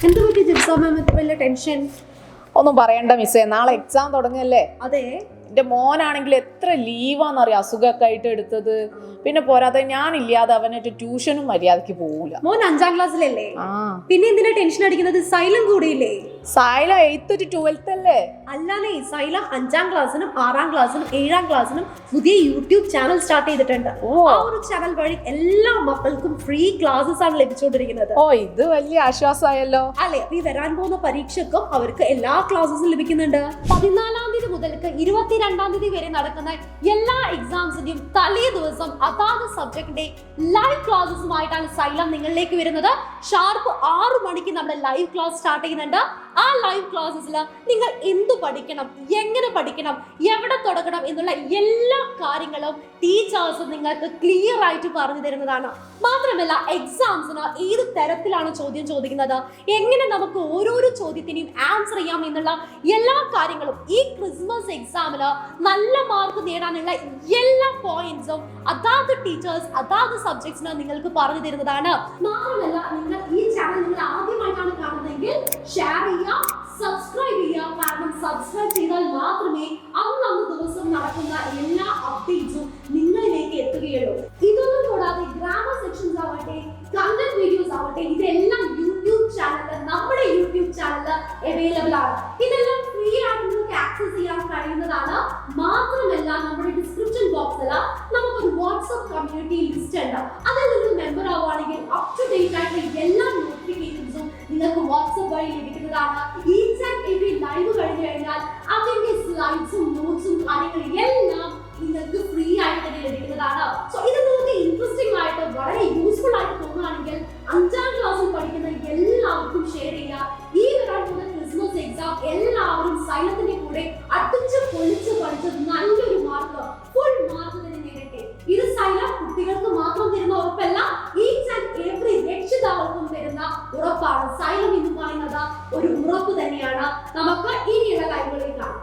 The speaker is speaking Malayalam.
എന്ത് പറ്റി ജിപ്സ മാം ഇത്ര വലിയ ടെൻഷൻ? ഒന്നും പറയണ്ട മിസ്സേ, നാളെ എക്സാം തുടങ്ങല്ലേ. അതെ, എന്റെ മോനാണെങ്കിൽ എത്ര ലീവാന്നറിയാം അസുഖമൊക്കെ ആയിട്ട് എടുത്തത്. പിന്നെ പോരാതെ ഞാനില്ലാതെ അവനായിട്ട് ട്യൂഷനും മര്യാദക്ക് പോകൂല. മോൻ 5ാം ക്ലാസ്സിലല്ലേ? പിന്നെ എന്തിനാ ടെൻഷൻ അടിക്കുന്നത്? Xylem കൂടിയില്ലേ? Xylem 8th to 12th അല്ലേ? അല്ലാതെ സൈലം 5ാം ക്ലാസ്സിനും 6ാം ക്ലാസ്സിനും 7ാം ക്ലാസ്സിനും പുതിയ യൂട്യൂബ് ചാനൽ സ്റ്റാർട്ട് ചെയ്തിട്ടുണ്ട്. ആ ഒരു ചാനൽ വഴി എല്ലാ മക്കൾക്കും ഫ്രീ ക്ലാസ്സസ് ആണ് ലഭിച്ചുകൊണ്ടിരിക്കുന്നത്. ഓ, ഇത് വലിയ ആശ്വാസമായല്ലോ അല്ലെ? ഈ വരാൻ പോകുന്ന പരീക്ഷയ്ക്കും അവർക്ക് എല്ലാ ക്ലാസ്സസും ലഭിക്കുന്നുണ്ട്. 14ാം തീയതി മുതൽക്ക് 22ാം തീയതി വരെ നടക്കുന്ന എല്ലാ എക്സാംസിന്റെയും തലേ ദിവസം അതാത് സബ്ജക്റ്റിന്റെ ലൈവ് ക്ലാസ്സസുമായിട്ടാണ് സൈലം നിങ്ങളിലേക്ക് വരുന്നത്. ഷാർപ്പ് 6 മണിക്ക് നമ്മുടെ ലൈവ് ക്ലാസ് സ്റ്റാർട്ട് ചെയ്യുന്നുണ്ട്. ആ ലൈവ് ക്ലാസ്സസിൽ നിങ്ങൾ എന്തു പഠിക്കണം, എങ്ങനെ പഠിക്കണം, എവിടെ തുടങ്ങണം എന്നുള്ള എല്ലാ കാര്യങ്ങളും ടീച്ചേഴ്സ് നിങ്ങൾക്ക് ക്ലിയർ ആയിട്ട് പറഞ്ഞു തരുന്നതാണ്. മാത്രമല്ല എക്സാംസിന് ഏത് തരത്തിലാണ് ചോദ്യം ചോദിക്കുന്നത്, എങ്ങനെ നമുക്ക് ഓരോരോ ചോദ്യത്തിനെയും ആൻസർ ചെയ്യാം എന്നുള്ള എല്ലാ കാര്യങ്ങളും ഈ ക്രിസ്മസ് എക്സാമിന് നല്ല മാർക്ക് നേടാനുള്ള എല്ലാ പോയിന്റ്സും അതാത് ടീച്ചേഴ്സ് അതാത് സബ്ജക്ട്സിന് നിങ്ങൾക്ക് പറഞ്ഞു തരുന്നതാണ്. മാത്രമല്ല നിങ്ങൾ ഈ ചാനൽ നിങ്ങൾ ആദ്യമായിട്ടാണ് കാണുന്നതെങ്കിൽ ഷെയർ ചെയ്യുക, സബ്സ്ക്രൈബ് ചെയ്യുക. കാരണം സബ്സ്ക്രൈബ് ചെയ്താൽ മാത്രമേ അന്ന് ദിവസം നടക്കുന്ന എല്ലാ അപ്ഡേറ്റ്സും നിങ്ങളിലേക്ക് എത്തുകയുള്ളൂ. ഇതൊന്നും കൂടാതെ ഗ്രാമർ സെക്ഷൻസ് ആവട്ടെ, കണ്ടന്റ് വീഡിയോസ് ആവട്ടെ, ഇതെല്ലാം യൂട്യൂബ് ചാനലിൽ നമ്മുടെ യൂട്യൂബ് ചാനലിൽ അവൈലബിൾ ആണ്. ഇതെല്ലാം ഫ്രീ ആയിട്ട് നിങ്ങൾക്ക് ആക്സസ് ചെയ്യാൻ കഴിയുന്നതാണ്. മാത്രമല്ല നമ്മുടെ ഡിസ്ക്രിപ്ഷൻ ബോക്സിൽ നമുക്കൊരു വാട്സ്ആപ്പ് കമ്മ്യൂണിറ്റി ലിസ്റ്റ് ഉണ്ട്. അതിൽ നിങ്ങൾ മെമ്പർ ആവുകയാണെങ്കിൽ അപ് ടു ഡേറ്റ് ആയിട്ടുള്ള എല്ലാ നോട്ടിഫിക്കേഷൻസും നിങ്ങൾക്ക് വാട്സ്ആപ്പ് വഴി ലഭിക്കുന്നതാണ്. ഈച്ച് ആൻഡ് എവറി ലൈവ് കഴിഞ്ഞു കഴിഞ്ഞാൽ അതിന്റെ സ്ലൈഡ്സും നോട്ട്സും കാര്യങ്ങളും എല്ലാം നിങ്ങൾക്ക് ഫ്രീ ആയിട്ട് തന്നെ ലഭിക്കുന്നതാണ്. സോ ഇത് നിങ്ങൾക്ക് ഇൻട്രസ്റ്റിംഗ് ആയിട്ട് വളരെ യൂസ്ഫുൾ ആയിട്ട് തോന്നുകയാണെങ്കിൽ 5ാം ക്ലാസ്സിൽ പഠിക്കുന്ന എല്ലാവർക്കും ഷെയർ ചെയ്യുക. ഈ വരാൻ പോകുന്ന ക്രിസ്മസ് എക്സാം എല്ലാവരും സൈലത്തിന്റെ കൂടെ അടിച്ച് പൊളിച്ച് പഠിച്ച് നല്ലൊരു മാർക്ക്, ഫുൾ മാർക്ക് തന്നെ നേടട്ടെ. ഇത് സൈലം കുട്ടികൾക്ക് മാത്രം തരുന്ന ഉറപ്പല്ല, ഈച്ച് ആൻഡ് എവറി രക്ഷിതാക്കൾക്കും തരുന്ന ഉറപ്പാണ്. സൈലം എന്ന് പറയുന്നത് ഒരു ഉറപ്പ് തന്നെയാണ്. നമുക്ക് ഇനിയുള്ള ലൈവുകളിൽ കാണാം.